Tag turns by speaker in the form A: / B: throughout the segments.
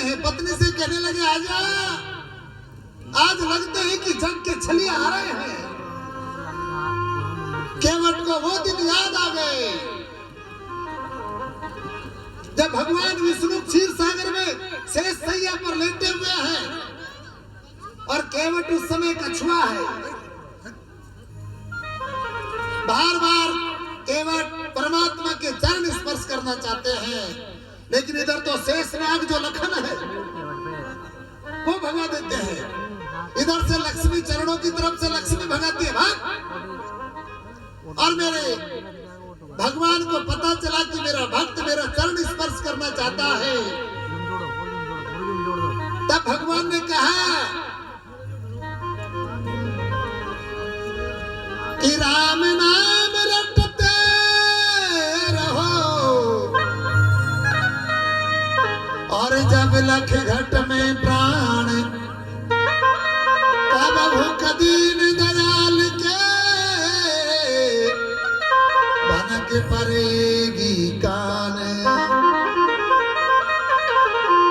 A: हैं, पत्नी से कहने लगे आजा, आज लगते हैं कि जग के छलिया आ रहे हैं। केवट को वो दिन याद आ गए जब भगवान विष्णु क्षीर सागर में शेष सैया पर लेटे हुए हैं और केवट उस समय कछुआ है। बार बार केवट परमात्मा के चरण स्पर्श करना चाहते हैं, लेकिन इधर तो शेष नाग जो लखन है वो भगा देते हैं। इधर से लक्ष्मी चरणों की तरफ से लक्ष्मी भगाती है, भाग। और मेरे भगवान को पता चला कि मेरा भक्त मेरा चरण स्पर्श करना चाहता है। तब भगवान ने कहा कि राम नाम रटते रहो, और जब लख घट में प्राण कबहु कदीन दयाल के भनक पड़ेगी कान।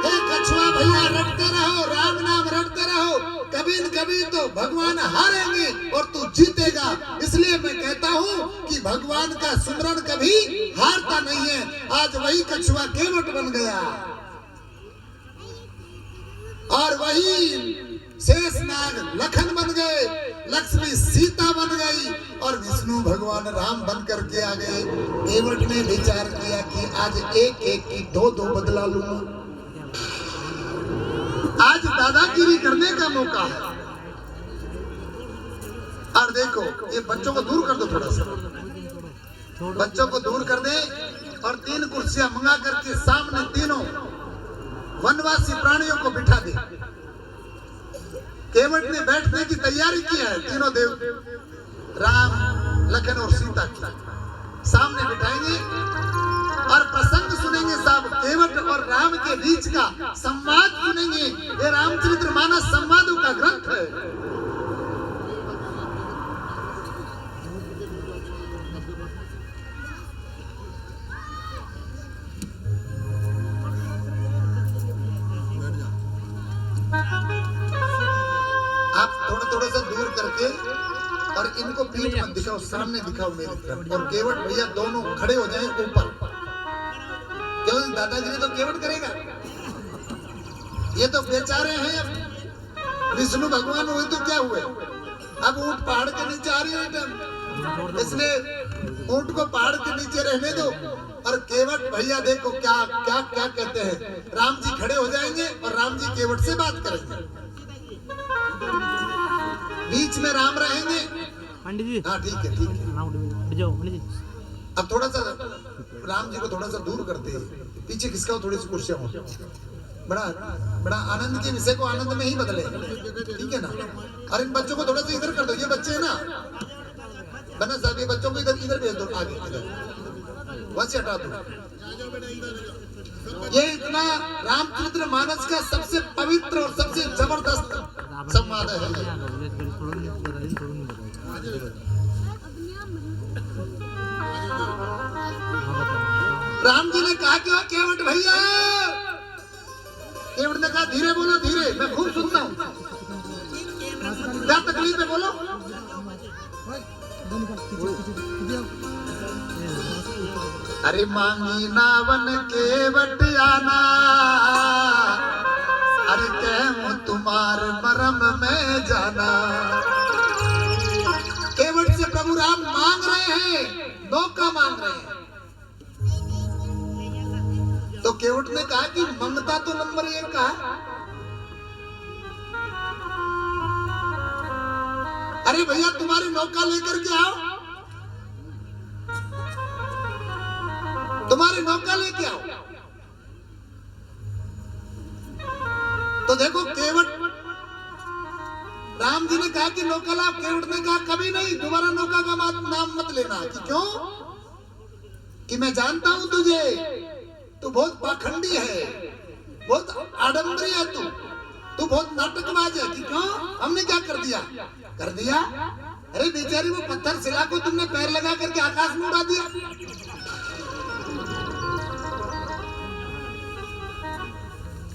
A: हे कछुआ भैया रटते रहो, राम नाम रटते रहो, कभी न कभी तो भगवान हारेंगे और तू जीतेगा। इसलिए मैं कहता हूँ कि भगवान का सुमरन कभी हारता नहीं है। आज वही कछुआ केवट बन गया और वही शेषनाग लखन बन गए, लक्ष्मी सीता बन गई और विष्णु भगवान राम बन करके आ गए। केवट ने विचार किया कि आज एक एक की दो दो बदला लूंगा, आज दादागिरी करने का मौका है। और देखो ये बच्चों को दूर कर दो, थोड़ा सा बच्चों को दूर कर दे और 3 कुर्सियां मंगा करके सामने तीनों वनवासी प्राणियों को बिठा दे। केवट ने बैठने की तैयारी की है, तीनों देव राम लखन और सीता की सामने बिठाएंगे और प्रसंग सुनेंगे। साहब केवट और राम के बीच का संवाद सुनेंगे। ये रामचरितमानस संवादों का ग्रंथ है। आप थोड़ा सा दूर करके और इनको पीठ मत दिखाओ, सामने दिखाओ मेरी तरफ। और केवट भैया दोनों खड़े हो जाएं ऊपर। क्यों दादागिरी तो केवट करेगा, ये तो बेचारे हैं। अब विष्णु भगवान हुए तो क्या हुए, अब ऊंट पहाड़ के नीचे आ रही है, इसलिए ऊंट को पहाड़ के नीचे रहने दो। और केवट भैया देखो क्या क्या क्या कहते हैं। राम जी खड़े हो जाएंगे और राम जी केवट से बात करेंगे, बीच में राम रहेंगे। पंडित जी हाँ ठीक है ठीक है। अब थोड़ा सा राम जी को थोड़ा सा दूर करते हैं, पीछे खिसकाओ थोड़ी सी कुर्सियां हो। बड़ा बड़ा आनंद के विषय को आनंद में ही बदले, ठीक है ना। और इन बच्चों को थोड़ा सा इधर कर दो, ये बच्चे हैं ना बना साहब, ये बच्चों को इधर इधर भेज दो, आगे इधर वहां से हटा दो। ये इतना रामचरितमानस का सबसे पवित्र और सबसे जबरदस्त संवाद है। राम जी ने कहा कि केवट भैया, केवट ने कहा धीरे बोलो धीरे, मैं खूब सुनता हूँ, क्या तकलीफ है बोलो। अरे मांगी नावन केवट आना, अरे कहूँ तुम्हार मरम में जाना। केवट से प्रभु राम मांग रहे हैं, मौका मांग रहे हैं। तो केवट ने कहा कि ममता तो नंबर 1 का, अरे भैया तुम्हारी नौका लेकर के आओ, तुम्हारी नौका लेके आओ। तो देखो केवट, राम जी ने कहा कि नौका लाओ, केवट ने कहा कभी नहीं, दोबारा नौका का नाम मत लेना। कि क्यों? कि मैं जानता हूं तुझे, तू बहुत पाखंडी है, बहुत आडंबरी है, तू बहुत नाटकबाज है। कि क्यों? हमने क्या कर दिया? कर दिया अरे बेचारी वो पत्थर शिला को तुमने पैर लगा करके आकाश में उड़ा दिया।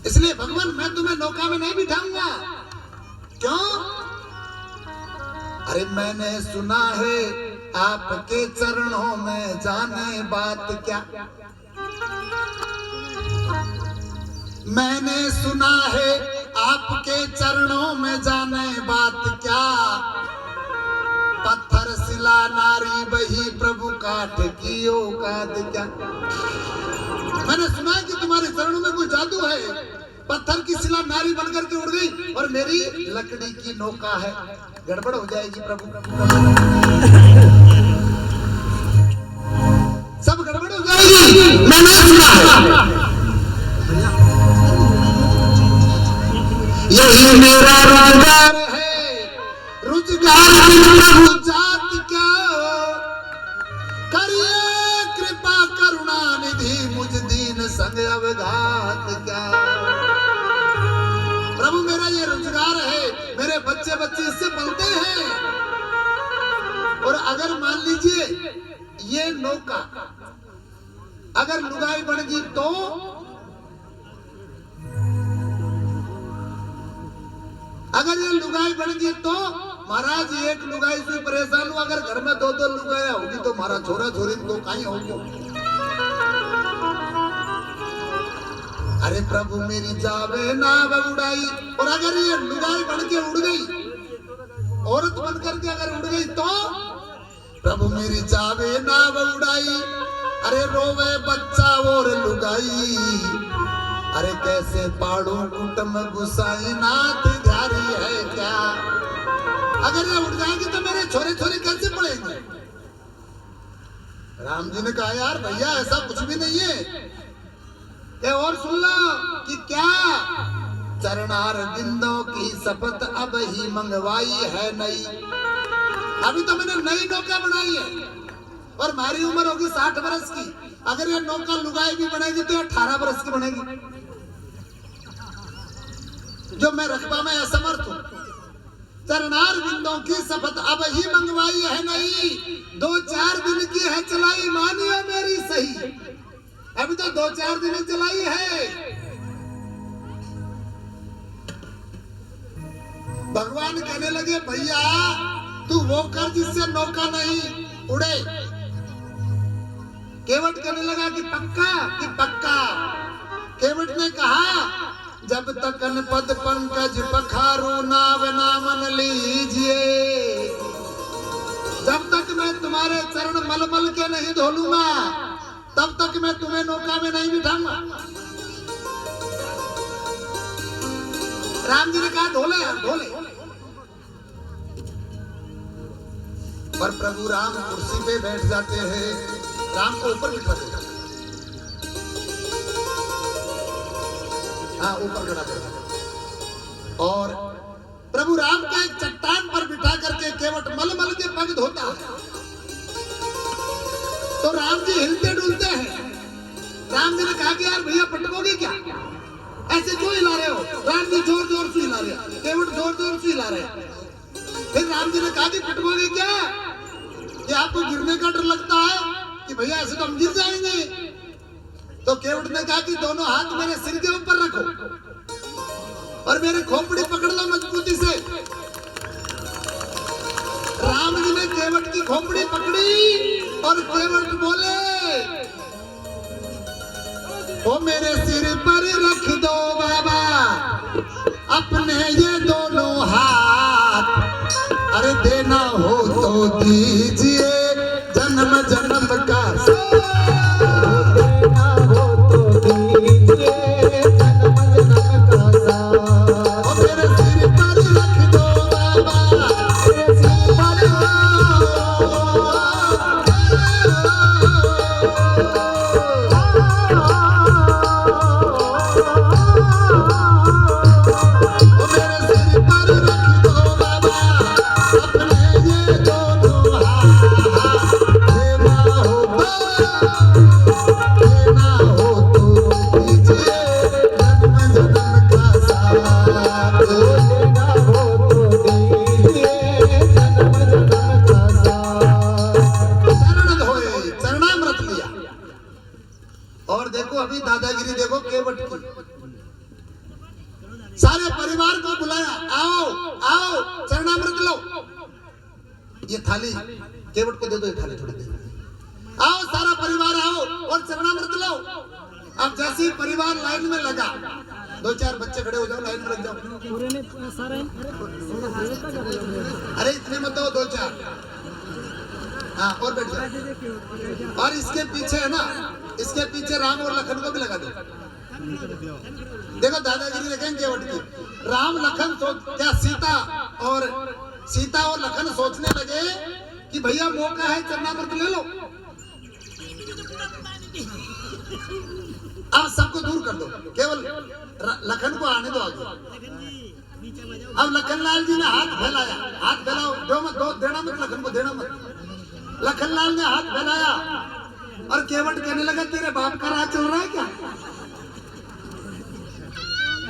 A: इसलिए भगवान मैं तुम्हें नौका में नहीं बिठाऊंगा। क्यों? अरे मैंने सुना है आपके चरणों में जाने बात क्या, मैंने सुना है आपके चरणों में जाने बात क्या, पत्थर शिला नारी बही प्रभु काठ की औकात क्या। मैंने सुना है कि तुम्हारे चरणों में कोई जादू है, पत्थर की शिला नारी बनकर के उड़ गई और मेरी लकड़ी की नौका है, गड़बड़ हो जाएगी प्रभु, सब गड़बड़ हो जाएगी। मैंने सुना है यही मेरा रोजगार है, रोजगार प्रभु जात क्या, करिए कृपा करुणा निधि मुझ दीन संग अवघात क्या। प्रभु मेरा ये रोजगार है, मेरे बच्चे बच्चे इससे पलते हैं, और अगर मान लीजिए ये नौका अगर लुगाई बन गई तो अगर ये लुगाई बन गई तो महाराज एक लुगाई से परेशान हुआ, अगर घर में दो दो लुगाया होगी तो मारा छोरा छोरी को कहीं होगी। अरे प्रभु मेरी जावे नाव उड़ाई, और अगर ये लुगाई बन के उड़ गई, औरत बन करके अगर उड़ गई तो प्रभु मेरी जावे नाव उड़ाई, अरे रोवे बच्चा और लुगाई, अरे कैसे पाड़ू कुटुंब गुसाई नाथ ध्यारी है क्या। अगर ये उड़ जाएंगे तो मेरे छोरे छोरे कैसे पड़ेंगे। राम जी ने कहा यार भैया ऐसा कुछ भी नहीं है, ये और सुन लो कि क्या, चरणार बिंदों की शपथ अब ही मंगवाई है नई, अभी तो मैंने नई नौका बनाई है और हमारी उम्र होगी 60 बरस की, अगर ये नौका लुगाई भी बनेगी तो 18 बरस की बनेगी, जो मैं रकबा में असमर्थ हूं। चरणार बिंदों की शपथ अब ही मंगवाई है नहीं, 2-4 दिन की है चलाई मानियो मेरी सही, अभी तो 2-4 दिन चलाई है। भगवान कहने लगे भैया तू वो कर जिससे नौका नहीं उड़े। केवट कहने लगा कि पक्का। केवट ने कहा जब तक पद पंकज पखारू नाव ना मन लीजिए, जब तक मैं तुम्हारे चरण मलमल के नहीं धो लूंगा तब तक मैं तुम्हें नौका में नहीं बिठाऊंगा। राम जी ने कहा ढोले। पर प्रभु राम कुर्सी पे बैठ जाते हैं, राम को ऊपर बिठा देते हैं, हाँ ऊपर खड़ा करता, और प्रभु राम के एक चट्टान पर बिठा करके केवट मल के पग धोता है। तो राम जी हिलते डुलते हैं। राम जी ने कहा कि यार भैया पटकोगे क्या, ऐसे क्यों हिला रहे हो। राम जी जोर जोर से हिला रहे, केवट जोर जोर से हिला रहे। फिर राम जी ने कहा कि पटकोगे क्या, कि आपको गिरने का डर लगता है कि भैया ऐसे तो हम गिर जाएंगे। तो केवट ने कहा कि दोनों हाथ मेरे सिर के ऊपर रखो और मेरी खोपड़ी पकड़ लो मजबूती से। राम जी ने केवट की खोपड़ी पकड़ी और केवट बोले ओ मेरे सिर पर रख दो बाबा अपने ये दोनों हाथ, अरे देना हो तो दीजिए जन्म जन्म का देना हो तो दीजिए जन्म जन्म का साथ। और मेरे सिर पर रख दो बाबा, मेरे सिर पर सारे परिवार को बुलाया, आओ आओ चरणामृत लो, ये थाली केवट को दे दो, ये थाली थोड़ी दे, आओ सारा परिवार आओ और चरणामृत लो। अब जैसे ही परिवार लाइन में लगा, 2-4 बच्चे खड़े हो जाओ, लाइन में लग जाओ। अरे इतने मत हो, 2-4, हाँ और बैठ जाओ। और इसके पीछे है ना, इसके पीछे राम और लखन को भी लगा दो। देखो दादागिरी देखेंगे केवट की। राम लखन क्या सीता और लखन सोचने लगे कि भैया मौका है, चरणामृत ले लो। अब सबको दूर कर दो, केवल लखन को आने दो आगे। अब लखनलाल जी ने हाथ फैलाया, हाथ फैलाओ, देना मत लखन को, देना मत। लखनलाल ने हाथ फैलाया और केवट कहने लगा तेरे बाप का राज चल रहा है क्या?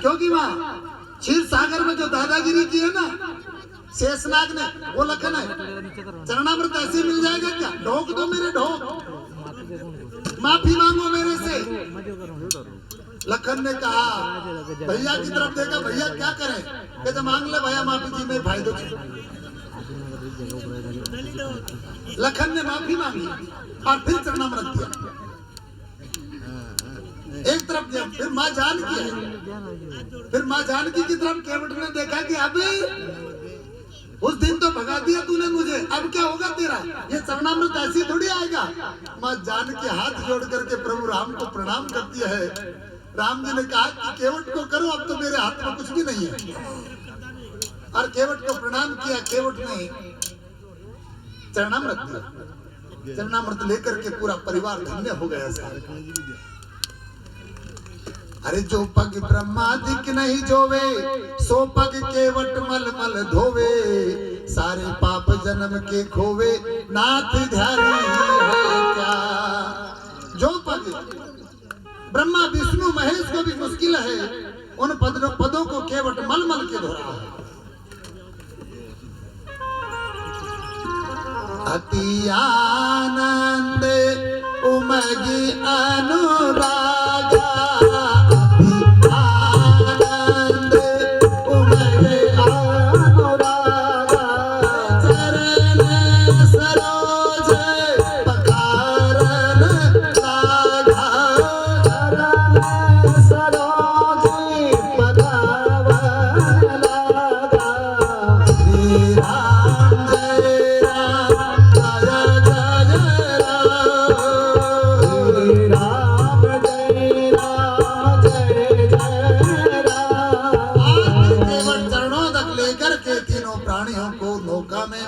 A: क्योंकि वहां क्षीर सागर में जो दादागिरी की है ना शेषनाग ने, वो लखन है। चरणामृत ऐसे मिल जाएगा क्या? ढोक दो मेरे ढोक, माफी मांगो मेरे से। लखन ने कहा, भैया की तरफ देखा, भैया क्या करें? कहते मांग ले भैया माफी जी में फायदो। लखन ने माफी मांगी और फिर चरणामृत दिया, एक तरफ दिया। फिर माँ जानकी है, फिर माँ जानकी की तरफ केवट ने देखा कि अभी उस दिन तो भगा दिया तूने मुझे, अब क्या होगा तेरा? ये चरणामृत ऐसी थोड़ी आएगा। माँ जानकी हाथ जोड़ करके प्रभु राम को प्रणाम करती है। राम जी ने कहा कि केवट को करो, अब तो मेरे हाथ में कुछ भी नहीं है। और केवट को प्रणाम किया, केवट ने चरणामृत दिया। चरणामृत लेकर के पूरा परिवार धन्य हो गया। अरे जो पग ब्रह्मादिक नहीं जोवे, सो पग केवट मल मल धोवे, सारे पाप जन्म के खोवे, नाथ ध्यारी है क्या। जो पग ब्रह्मा विष्णु महेश को भी मुश्किल है, उन पदों को केवट मल मल के धो रहा है। अति आनंद उमगी अनुरागा,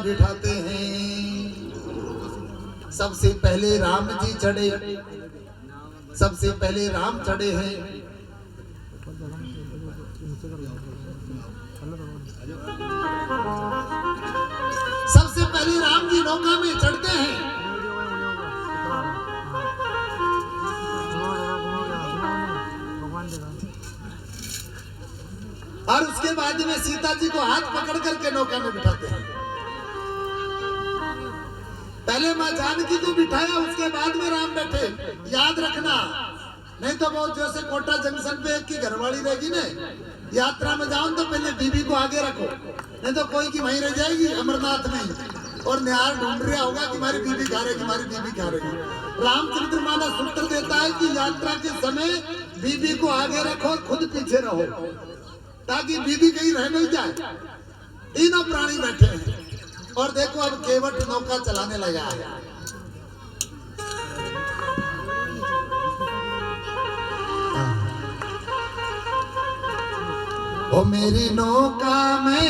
A: बिठाते हैं। सबसे पहले राम जी चढ़े, सबसे पहले राम चढ़े हैं। सबसे पहले राम जी नौका में चढ़ते हैं। और उसके बाद में सीता जी को हाथ पकड़ करके नौका में बिठाते हैं। पहले माँ जानकी को बिठाया, उसके बाद में राम बैठे। याद रखना, नहीं तो बहुत जैसे कोटा जंक्शन पे एक की घरवाली रहेगी ना, यात्रा में जाओ तो पहले बीबी को आगे रखो, नहीं तो कोई की वहीं रह जाएगी अमरनाथ में, और निहार ढूंढ रहा होगा कि हमारी बीबी खा रहेगी, हमारी बीबी खा रहेगी। रामचंद्र मानस सूत्र देता है कि यात्रा के समय बीबी को आगे रखो और खुद पीछे रहो, ताकि बीबी कहीं रह नहीं जाए। तीनों प्राणी बैठे हैं और देखो अब केवट नौका चलाने लगा है। ओ मेरी नौका में,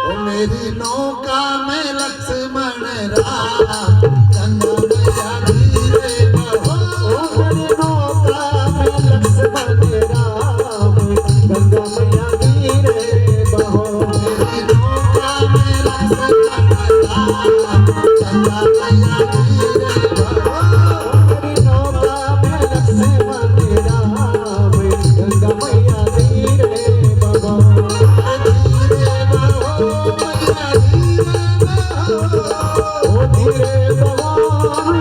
A: ओ मेरी नौका में लक्ष्मण राम, गंगा मैया धीरे बहो। ओ मेरी नौका में लक्ष्मण राम, गंगा मैया धीरे बहो। मेरी नौका में लक्ष्मण राम, गंगा मैया धीरे बहो। मेरी नौका में लक्ष्मण राम, गंगा मैया धीरे बहो। धीरे बहो मैया धीरे बहो, ओ धीरे बहो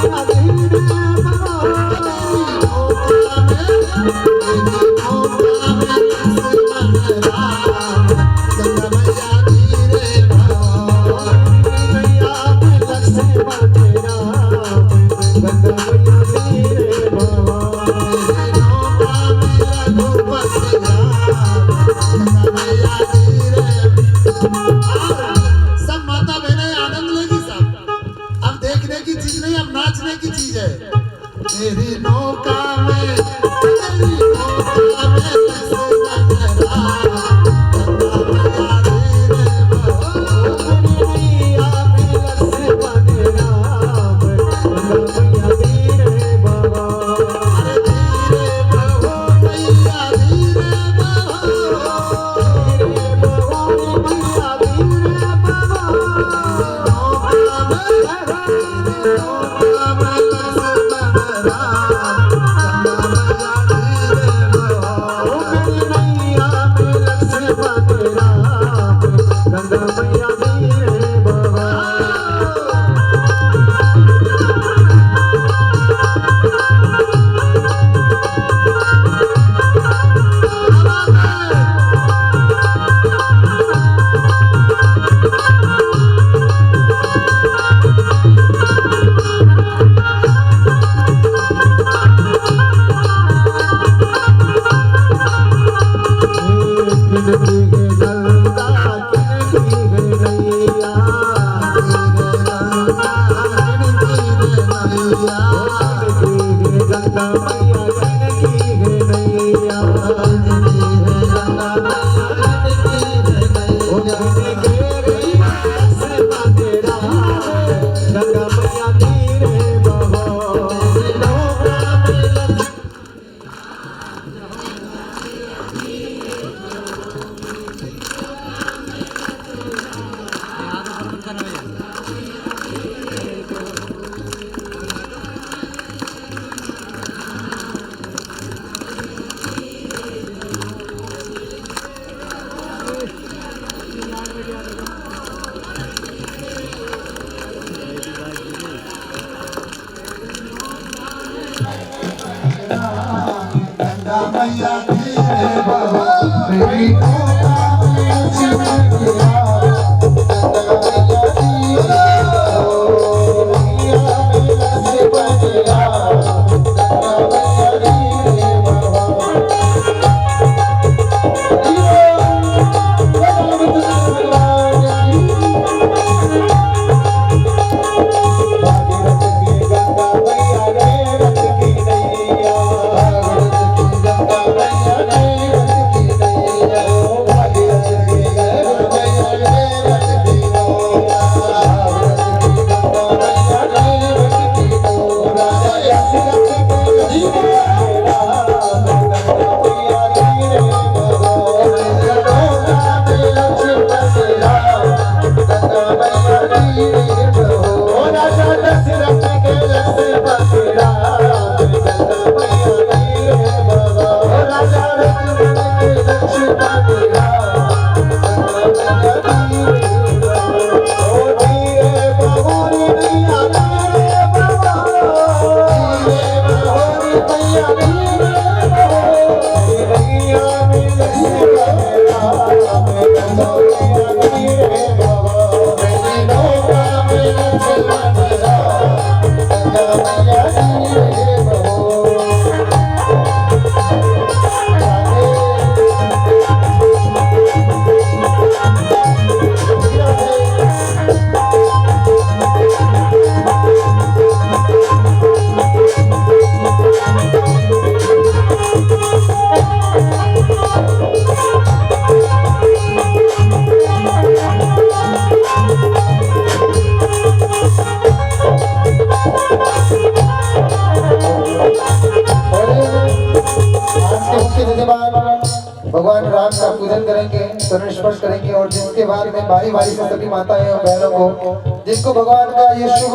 B: भगवान राम का पूजन करेंगे, चरण स्पर्श करेंगे और जिसके बाद में बारी बारी से सभी माताएं और बहनों को जिनको भगवान का ये शुभ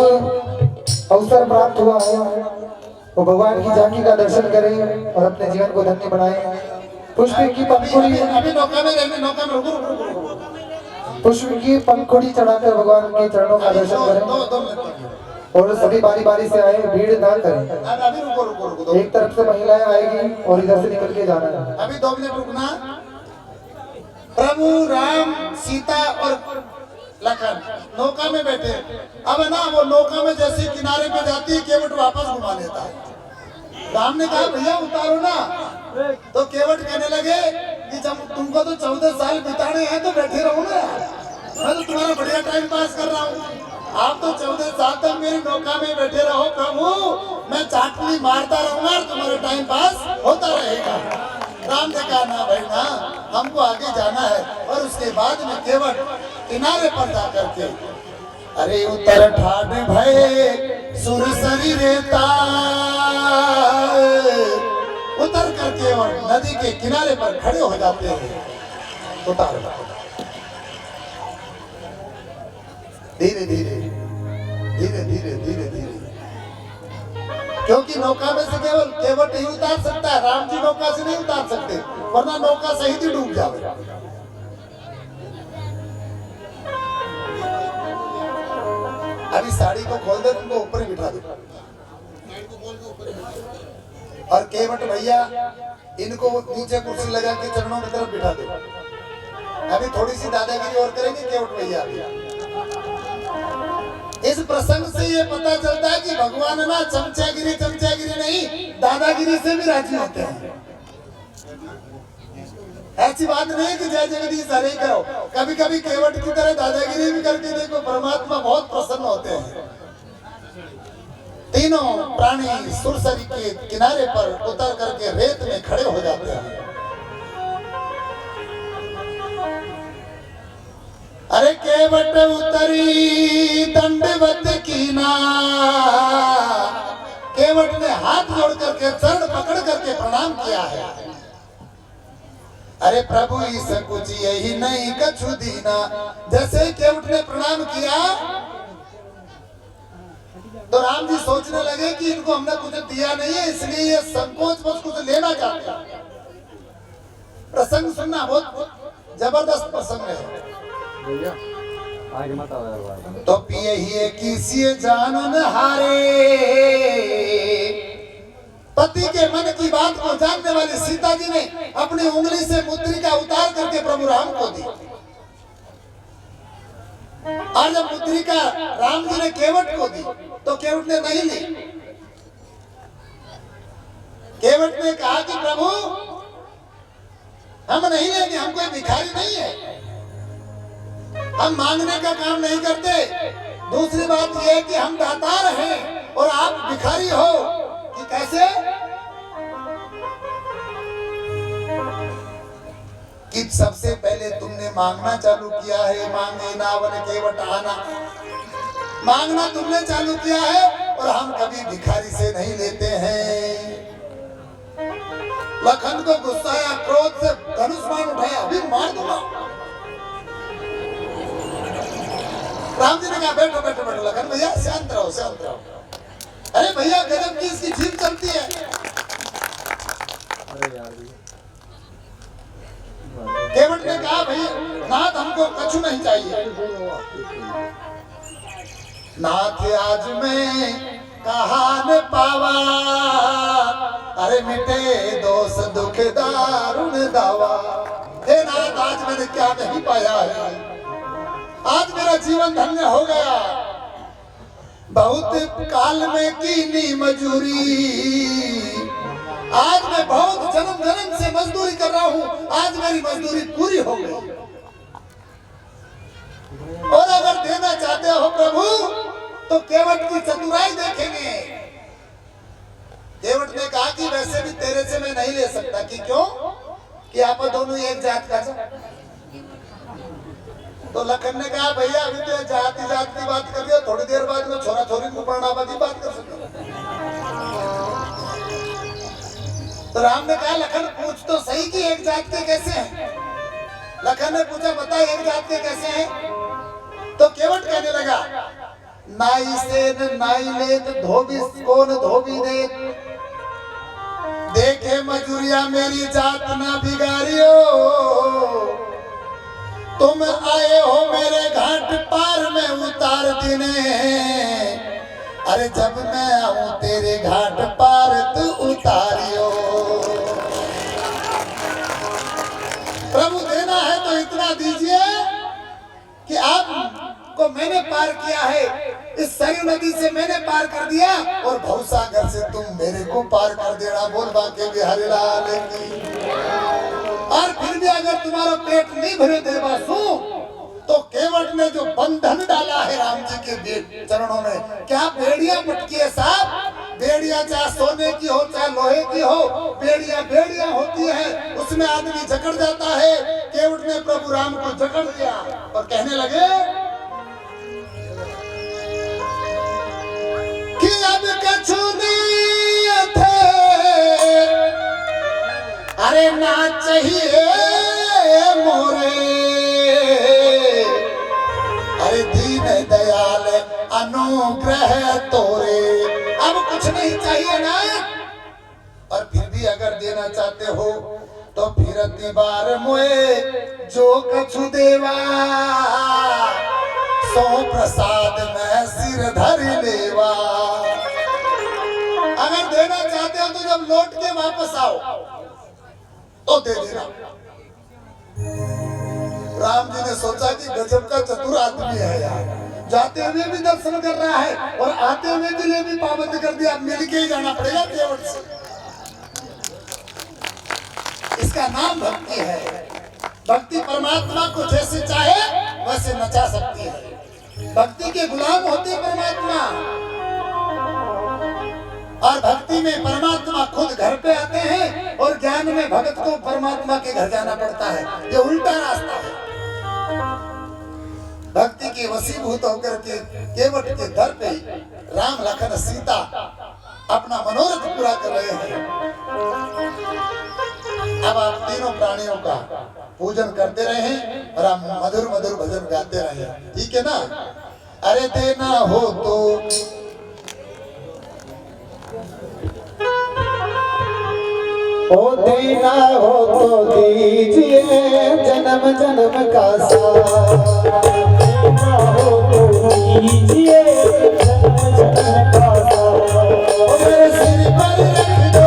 B: अवसर प्राप्त हुआ है वो भगवान की झांकी का दर्शन करें और अपने जीवन को धन्य बनाएं। पुष्प की पंखुड़ी पुष्प की पंखुड़ी चढ़ाकर भगवान के चरणों का दर्शन करें और सभी बारी बारी से आए, भीड़ ना करें। एक तरफ से महिलाएं आएगी और इधर से निकल के जाना है।
A: अभी 2 मिनट रुकना। प्रभु राम सीता और लखन नौका में बैठे, अब ना वो नौका में जैसे किनारे पे जाती है केवट वापस घुमा लेता है। राम ने कहा भैया उतारो ना, तो केवट कहने लगे कि जब तुमको तो 14 साल बिताने हैं तो बैठे रहो ना, मैं तो तुम्हारा बढ़िया टाइम पास कर रहा हूँ। आप तो 14 साल तक मेरी नौका में बैठे रहो प्रभु, मैं चाटनी मारता रहूंगा तुम्हारा टाइम पास होता रहेगा। राम ने कहा ना भाई ना, हमको आगे जाना है। और उसके बाद में केवट किनारे पर जाकर के अरे उतर ठाड भय सुरसरी रेता, उतर करके और नदी के किनारे पर खड़े हो जाते हैं। उतार धीरे धीरे धीरे धीरे धीरे धीरे, क्योंकि नौका में से केवल केवट ही उतार सकता है, राम जी नौका से नहीं उतार सकते, वरना नौका सहित ही डूब जाए। बिठा दो। और केवट भैया इनको नीचे कुर्सी लगा के चरणों की तरफ बिठा दो। अभी थोड़ी सी दादागिरी और करेंगे केवट भैया अभी। इस प्रसंग से ये पता चलता है कि भगवान ना चमचागिरी नहीं, दादागिरी से भी राजी होते हैं। ऐसी बात नहीं कि जय जगदीश हरे करो, कभी कभी केवट की तरह दादागिरी भी करके देखो, परमात्मा बहुत प्रसन्न होते हैं। तीनों प्राणी सुरसरी के किनारे पर उतर करके रेत में खड़े हो जाते हैं। अरे केवट उतरी दंडवत कीना, केवट ने हाथ जोड़ करके चरण पकड़ करके प्रणाम किया है। अरे प्रभु इस कुछ यही नहीं कछु दीना। जैसे ही केवट ने प्रणाम किया तो राम जी सोचने लगे कि इनको हमने कुछ दिया नहीं है, इसलिए ये संकोच बस कुछ लेना चाहते हैं। प्रसंग सुनना बहुत जबरदस्त प्रसंग है। तो पिए ही किसी जानन हारे, पति के मन की बात को जानने वाली सीता जी ने अपनी उंगली से मुद्रिका उतार करके प्रभु राम को दी। और जब मुद्रिका राम जी ने केवट को दी तो केवट ने नहीं ली। केवट ने कहा कि प्रभु हम नहीं लेंगे, हम कोई भिखारी नहीं है, हम मांगने का काम नहीं करते। दूसरी बात यह है कि हम दातार हैं और आप भिखारी हो। कि कैसे? कि सबसे पहले तुमने मांगना चालू किया है, मांगे नावन केवट आना, मांगना तुमने चालू किया है और हम कभी भिखारी से नहीं लेते हैं। लखन को गुस्सा आया, क्रोध से धनुष बाण उठाया, अभी मार दूंगा। राम जी ने कहा बैठो बैठो बैठो लखन भैया, शांत रहो शांत रहो। अरे भैया गजब की इसकी जीभ चलती है। केवट ने कहा भैया नाथ हमको कछु नहीं चाहिए। नाथ आज मैं कहा न पावा, अरे मिटे दोष दुख दारुण दावा। हे नाथ आज मैंने क्या नहीं पाया है, आज मेरा जीवन धन्य हो गया। बहुत काल में कीनी मजूरी, आज मैं बहुत जन्म जन्म से मजदूरी कर रहा हूँ, आज मेरी मजदूरी पूरी हो गई। और अगर देना चाहते हो प्रभु तो केवट की चतुराई देखेंगे। केवट ने कहा कि वैसे भी तेरे से मैं नहीं ले सकता। कि क्यों? कि आप दोनों एक जात का। तो लखन ने कहा भैया अभी तो जाति जात की बात कर रही हो, थोड़ी देर बाद में छोरा छोरी को परिणाम की बात कर सकते हो। तो राम ने कहा लखन पूछ तो सही कि एक जात के कैसे हैं। लखन ने पूछा बता एक जात के कैसे हैं। तो केवट कहने लगा नाई से नाई लेत धोबी कौन धोबी दे, देखे मजूरिया मेरी जात ना बिगाड़ियो। तुम आए हो मेरे घाट पार में उतार देने, अरे जब मैं आऊं तेरे घाट पार तू उतारियो। प्रभु देना है तो इतना दीजिए कि आपको मैंने पार किया है, इस सरयू नदी से मैंने पार कर दिया और भवसागर से तुम मेरे को पार कर देना। बोल बाके बिहारी लाल की। और फिर भी अगर तुम्हारा पेट नहीं भरे देवासु तो केवट ने जो बंधन डाला है राम जी के चरणों में, क्या बेड़ियां पटकी है साहब। बेड़ियां चाहे सोने की हो चाहे लोहे की हो, बेड़ियां बेड़ियां होती है, उसमें आदमी जकड़ जाता है। केवट ने प्रभु राम को जकड़ लिया और कहने लगे कि अब कछु नहीं थे, अरे ना चाहिए मोरे, अरे दीन दयाल अनुग्रह तोरे। अब कुछ नहीं चाहिए ना। और फिर भी अगर देना चाहते हो तो फिर बार मोए जो कछु देवा, सो प्रसाद में सिर धर लेवा। जब लौट के वापस आओ तो दे देना। राम जी ने सोचा कि गजब का चतुर आदमी है यार, जाते हुए भी दर्शन कर रहा है और आते हुए के लिए भी पाबंद कर दिया, मिल के ही जाना पड़ेगा केवट से। इसका नाम भक्ति है। भक्ति परमात्मा को जैसे चाहे वैसे नचा सकती है। भक्ति के गुलाम होते परमात्मा, और भक्ति में परमात्मा खुद घर पे आते हैं और ज्ञान में भगत को परमात्मा के घर जाना पड़ता है। ये उल्टा रास्ता है। भक्ति के वशीभूत होकर के केवट के दर पे राम लखन सीता अपना मनोरथ पूरा कर रहे हैं। अब आप तीनों प्राणियों का पूजन करते रहे और आप मधुर मधुर भजन गाते रहे, ठीक है ना। अरे देना हो तो
B: ओ देना हो तो दीजिए जन्म जन्म का साथ, देना हो तो दीजिए जन्म जन्म का साथ। मेरे सिर पर रख दो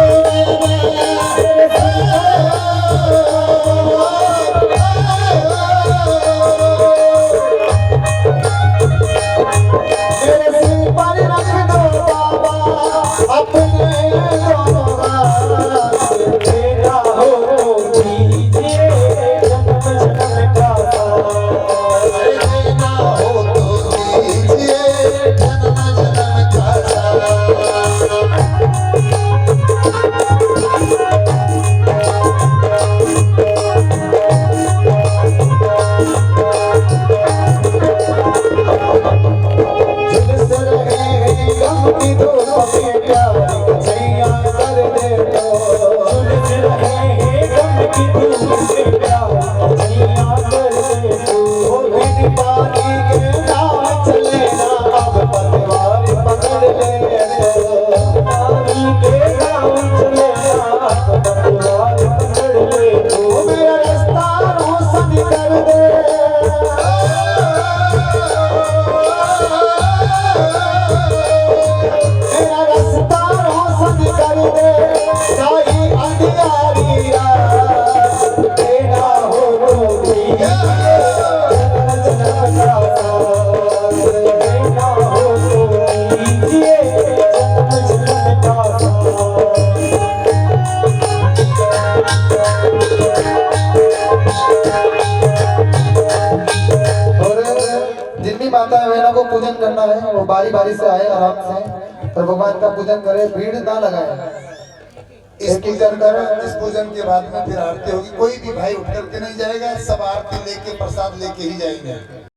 B: मेरे सिर पर रख दो बाबा अपने दोनों हाथ, देना हो तो दीजिए जन्म जन्म का साथ,
A: देना हो तो दीजिए जन्म जन्म का साथ। माता बहनों को पूजन करना है वो बारी बारी से आए आराम से और भगवान का पूजन करे, भीड़ ना लगाए। एक कर इस पूजन के बाद में फिर आरती होगी। कोई भी भाई उठ करके नहीं जाएगा, सब आरती लेके प्रसाद लेके ही जाएंगे।